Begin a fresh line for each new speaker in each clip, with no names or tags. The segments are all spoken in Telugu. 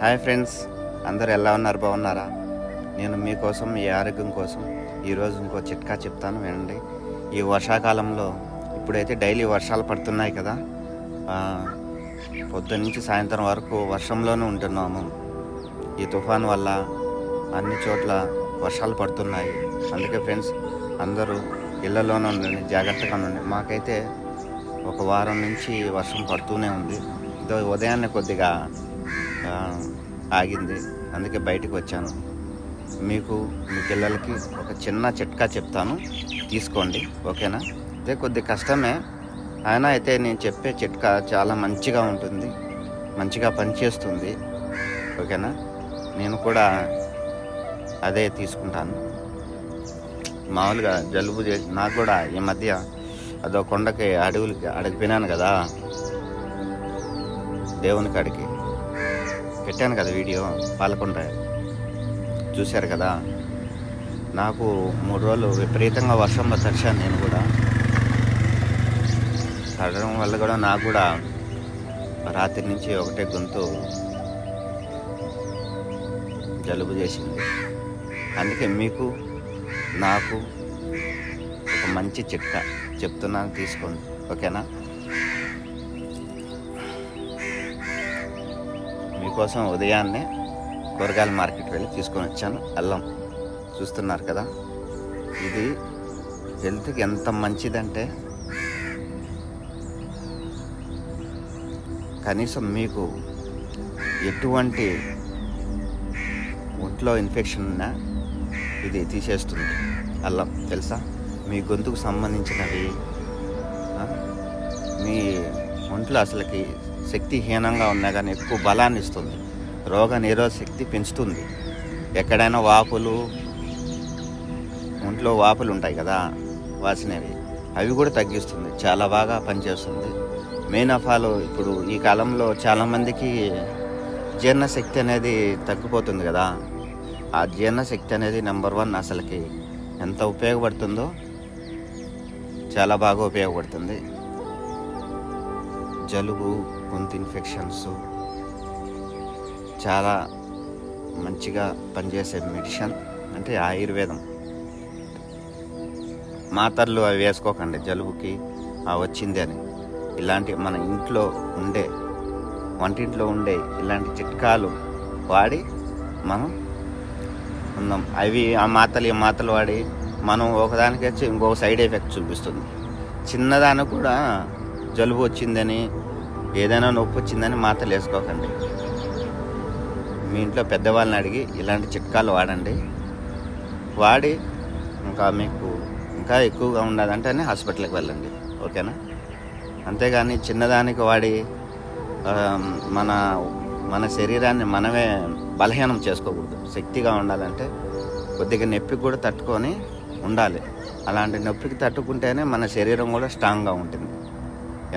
హాయ్ ఫ్రెండ్స్, అందరు ఎలా ఉన్నారు? బాగున్నారా? నేను మీకోసం, మీ ఆరోగ్యం కోసం ఈరోజు ఇంకో చిట్కా చెప్తాను, వినండి. ఈ వర్షాకాలంలో ఇప్పుడైతే డైలీ వర్షాలు పడుతున్నాయి కదా. పొద్దున్న నుంచి సాయంత్రం వరకు వర్షంలోనే ఉంటున్నాము. ఈ తుఫాన్ వల్ల అన్ని చోట్ల వర్షాలు పడుతున్నాయి. అందుకే ఫ్రెండ్స్, అందరూ ఇళ్లలోనే ఉండండి, జాగ్రత్తగా ఉండండి. మాకైతే ఒక వారం నుంచి వర్షం పడుతూనే ఉంది. ఇదో ఉదయాన్నే కొద్దిగా ఆగింది, అందుకే బయటకు వచ్చాను. మీకు, మీ పిల్లలకి ఒక చిన్న చిట్కా చెప్తాను, తీసుకోండి, ఓకేనా? ఇదే కొద్ది కష్టమే, అయినా అయితే నేను చెప్పే చిట్కా చాలా మంచిగా ఉంటుంది, మంచిగా పనిచేస్తుంది, ఓకేనా? నేను కూడా అదే తీసుకుంటాను. మామూలుగా జలుబు చేసి నాకు కూడా ఈ మధ్య అదో కొండకి అడవికి పోయినాను కదా, దేవుని కాడికి పెట్టాను కదా వీడియో, పాలకొండ చూశారు కదా. నాకు 3 రోజులు విపరీతంగా వర్షంలో తడిచాను. నేను కూడా తడడం వల్ల కూడా నాకు కూడా రాత్రి నుంచి ఒకటే గొంతు జలుబు చేసింది. అందుకే మీకు, నాకు ఒక మంచి చిట్కా చెప్తున్నాను, తీసుకోండి, ఓకేనా? మీకోసం ఉదయాన్నే కూరగాయల మార్కెట్ వెళ్ళి తీసుకొని వచ్చాను. అల్లం చూస్తున్నారు కదా, ఇది హెల్త్కి ఎంత మంచిదంటే కనీసం మీకు ఎటువంటి ఒంట్లో ఇన్ఫెక్షన్ ఉన్నా ఇది తీసేస్తుంది. అల్లం తెలుసా? మీ గొంతుకు సంబంధించినవి, మీ ఒంట్లో అసలుకి శక్తిహీనంగా ఉన్నా కానీ ఎక్కువ బలాన్ని ఇస్తుంది, రోగ నిరోధక శక్తి పెంచుతుంది. ఎక్కడైనా వాపులు, ఒంట్లో వాపులు ఉంటాయి కదా వాసినవి, అవి కూడా తగ్గిస్తుంది, చాలా బాగా పనిచేస్తుంది. మెయిన్ ఆఫ్ ఆల్ ఇప్పుడు ఈ కాలంలో చాలామందికి జీర్ణశక్తి అనేది తగ్గిపోతుంది కదా. ఆ జీర్ణశక్తి అనేది నెంబర్ 1 అసలుకి ఎంత ఉపయోగపడుతుందో, చాలా బాగా ఉపయోగపడుతుంది. జలుబు, గొంతు ఇన్ఫెక్షన్స్ చాలా మంచిగా పనిచేసే మెడిసిన్ అంటే ఆయుర్వేదం. మాత్రలు అవి వేసుకోకండి జలుబుకి వచ్చింది అని. ఇలాంటి మన ఇంట్లో ఉండే, వంటింట్లో ఉండే ఇలాంటి చిట్కాలు వాడి మనం ఉన్నాం. అవి ఈ మాత్రలు వాడి మనం ఒకదానికి వచ్చి ఇంకొక సైడ్ ఎఫెక్ట్ చూపిస్తుంది. చిన్నదానికి కూడా జలుబు వచ్చిందని, ఏదైనా నొప్పి వచ్చిందని మాత్రలు వేసుకోకండి. మీ ఇంట్లో పెద్దవాళ్ళని అడిగి ఇలాంటి చిట్కాలు వాడండి. వాడి ఇంకా మీకు ఇంకా ఎక్కువగా ఉండదంటేనే హాస్పిటల్కి వెళ్ళండి, ఓకేనా? అంతేగాని చిన్నదానికి వాడి మన శరీరాన్ని మనమే బలహీనం చేసుకోకూడదు. శక్తిగా ఉండాలంటే కొద్దిగా నొప్పికి కూడా తట్టుకొని ఉండాలి. అలాంటి నొప్పికి తట్టుకుంటేనే మన శరీరం కూడా స్ట్రాంగ్గా ఉంటుంది.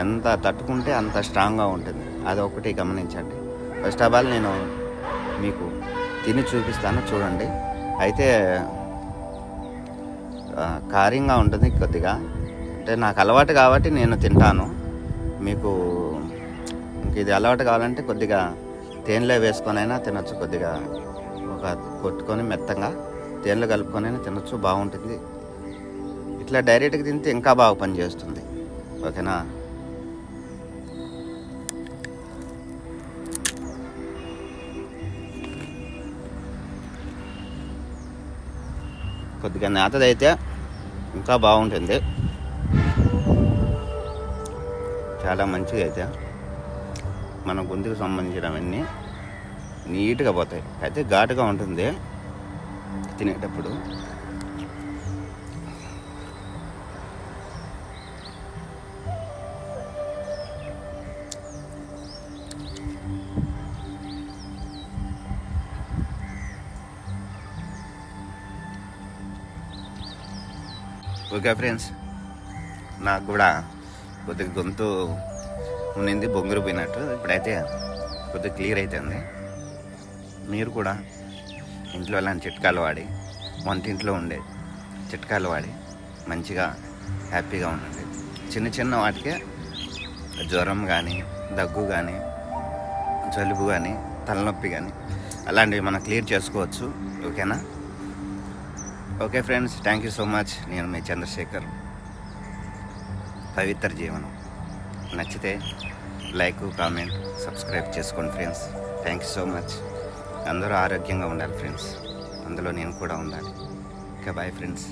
ఎంత తట్టుకుంటే అంత స్ట్రాంగ్గా ఉంటుంది. అది ఒకటి గమనించండి. ఫస్ట్ ఆఫ్ ఆల్ నేను మీకు తిని చూపిస్తాను, చూడండి. అయితే కారంగా ఉంటుంది కొద్దిగా, అంటే నాకు అలవాటు కాబట్టి నేను తింటాను. మీకు ఇంక ఇది అలవాటు కావాలంటే కొద్దిగా తేనెలో వేసుకొని అయినా తినొచ్చు. కొద్దిగా ఒక కొట్టుకొని మెత్తంగా తేనెలో కలుపుకొని అయినా తినొచ్చు, బాగుంటుంది. ఇట్లా డైరెక్ట్గా తింటే ఇంకా బాగా పనిచేస్తుంది, ఓకేనా? కొద్దిగా నేతదైతే ఇంకా బాగుంటుంది, చాలా మంచిది. అయితే మన గొంతుకు సంబంధించినవన్నీ నీట్గా పోతాయి. అయితే ఘాటుగా ఉంటుంది తినేటప్పుడు. ఓకే ఫ్రెండ్స్, నాకు కూడా కొద్దిగా గొంతు ఉన్నింది, బొంగురు పోయినట్టు. ఇప్పుడైతే కొద్దిగా క్లియర్ అవుతుంది. మీరు కూడా ఇంట్లో అలాంటి చిట్కాలు వాడి, వంటింట్లో ఉండే చిట్కాలు వాడి మంచిగా హ్యాపీగా ఉండండి. చిన్న చిన్న వాటికే జ్వరం కానీ, దగ్గు కానీ, జలుబు కానీ తలనొప్పి కానీ అలాంటివి మనం క్లియర్ చేసుకోవచ్చు. ఓకేనా? Okay friends, thank you so much. నేను మీ చంద్రశేఖర్. పవిత్ర జీవనం నచ్చితే లైక్, కామెంట్, సబ్స్క్రైబ్ చేసుకోండి friends. Thank you so much. అందరూ ఆరోగ్యంగా ఉండాలి ఫ్రెండ్స్, అందులో నేను కూడా ఉండాలి. Okay, bye friends.